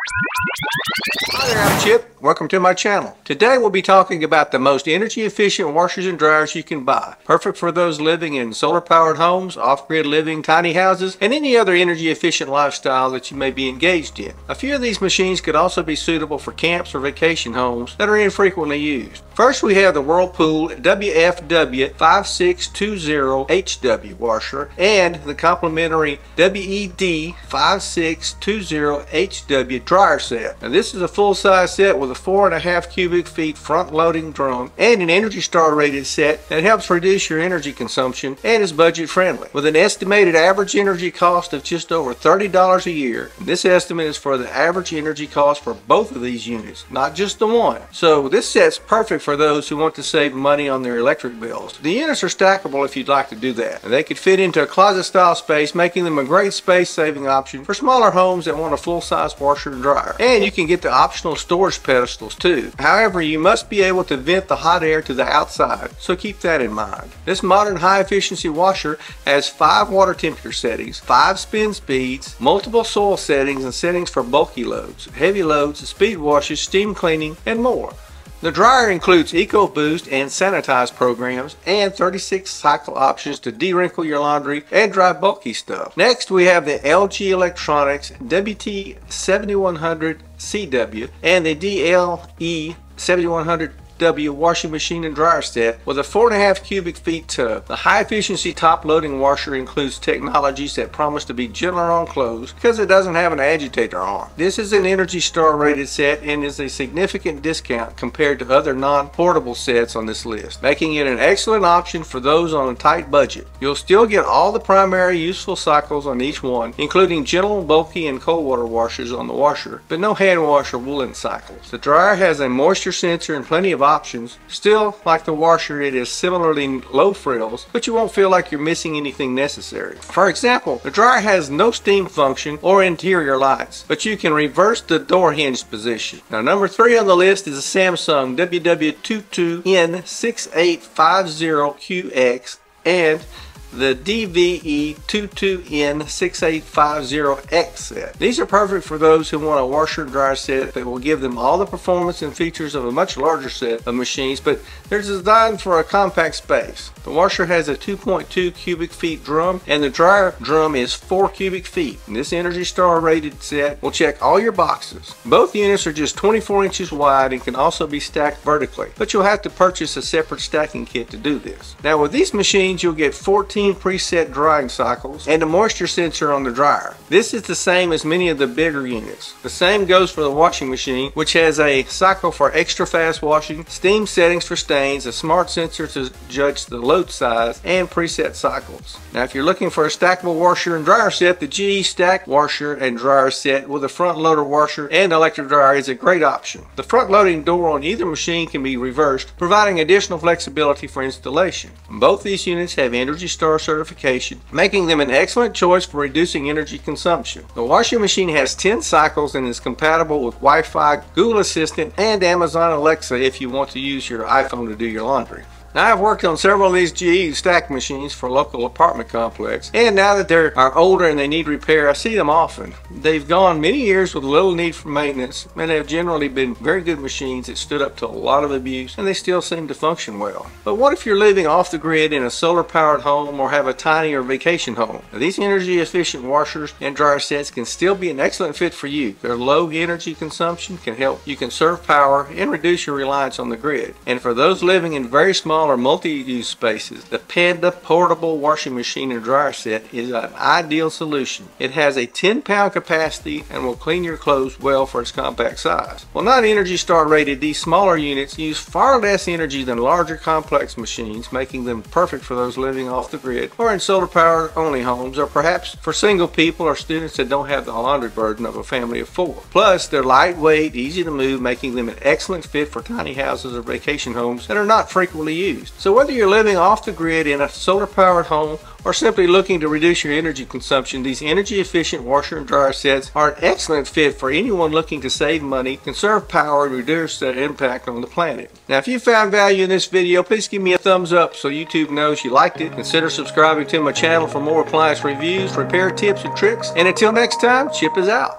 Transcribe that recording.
Hi there, I'm Chip. Welcome to my channel. Today we'll be talking about the most energy efficient washers and dryers you can buy. Perfect for those living in solar powered homes, off-grid living, tiny houses, and any other energy efficient lifestyle that you may be engaged in. A few of these machines could also be suitable for camps or vacation homes that are infrequently used. First we have the Whirlpool WFW 5620HW washer and the complementary WED 5620HW dryer set. Now this is a full-size set with a 4.5 cubic feet front-loading drum and an Energy Star rated set that helps reduce your energy consumption and is budget friendly. With an estimated average energy cost of just over $30 a year, and this estimate is for the average energy cost for both of these units, not just the one. So this set's perfect for those who want to save money on their electric bills. The units are stackable if you'd like to do that, and they could fit into a closet-style space, making them a great space-saving option for smaller homes that want a full-size washer and dryer. And you can get the optional storage pedestals too. However, you must be able to vent the hot air to the outside, so keep that in mind. This modern high-efficiency washer has 5 water temperature settings, 5 spin speeds, multiple soil settings, and settings for bulky loads, heavy loads, speed washes, steam cleaning, and more. The dryer includes EcoBoost and Sanitize programs and 36 cycle options to de-wrinkle your laundry and dry bulky stuff. Next we have the LG Electronics WT7100CW and the DLE 7100W washing machine and dryer set with a 4.5 cubic feet tub. The high efficiency top loading washer includes technologies that promise to be gentler on clothes because it doesn't have an agitator arm. This is an Energy Star rated set and is a significant discount compared to other non-portable sets on this list, making it an excellent option for those on a tight budget. You'll still get all the primary useful cycles on each one, including gentle, bulky, and cold water washers on the washer, but no hand wash or woolen cycles. The dryer has a moisture sensor and plenty of options. Still, like the washer, it is similarly low frills, but you won't feel like you're missing anything necessary. For example, the dryer has no steam function or interior lights, but you can reverse the door hinge position. Now, number 3 on the list is a Samsung WW22N6850QX and the DVE22N6850X set. These are perfect for those who want a washer and dryer set that will give them all the performance and features of a much larger set of machines, but they're designed for a compact space. The washer has a 2.2 cubic feet drum and the dryer drum is 4 cubic feet. And this Energy Star rated set will check all your boxes. Both units are just 24 inches wide and can also be stacked vertically, but you'll have to purchase a separate stacking kit to do this. Now with these machines you'll get 14 preset drying cycles and a moisture sensor on the dryer. This is the same as many of the bigger units. The same goes for the washing machine, which has a cycle for extra fast washing, steam settings for stains, a smart sensor to judge the load size, and preset cycles. Now if you're looking for a stackable washer and dryer set, the GE Stack washer and dryer set with a front loader washer and electric dryer is a great option. The front loading door on either machine can be reversed, providing additional flexibility for installation. Both these units have Energy Star certification, making them an excellent choice for reducing energy consumption. The washing machine has 10 cycles and is compatible with Wi-Fi, Google Assistant, and Amazon Alexa if you want to use your iPhone to do your laundry. Now I've worked on several of these GE stack machines for local apartment complex, and now that they are older and they need repair, I see them often. They've gone many years with little need for maintenance, and they've generally been very good machines that stood up to a lot of abuse, and they still seem to function well. But what if you're living off the grid in a solar powered home or have a tiny or vacation home? Now, these energy efficient washers and dryer sets can still be an excellent fit for you. Their low energy consumption can help you conserve power and reduce your reliance on the grid. And for those living in very small or multi-use spaces, the Panda portable washing machine and dryer set is an ideal solution. It has a 10-pound capacity and will clean your clothes well for its compact size. While not Energy Star rated, these smaller units use far less energy than larger complex machines, making them perfect for those living off the grid or in solar power only homes, or perhaps for single people or students that don't have the laundry burden of a family of 4. Plus, they're lightweight, easy to move, making them an excellent fit for tiny houses or vacation homes that are not frequently used. So whether you're living off the grid in a solar powered home or simply looking to reduce your energy consumption, these energy efficient washer and dryer sets are an excellent fit for anyone looking to save money, conserve power, and reduce their impact on the planet. Now, if you found value in this video, please give me a thumbs up so YouTube knows you liked it. Consider subscribing to my channel for more appliance reviews, repair tips, and tricks. And until next time, Chip is out.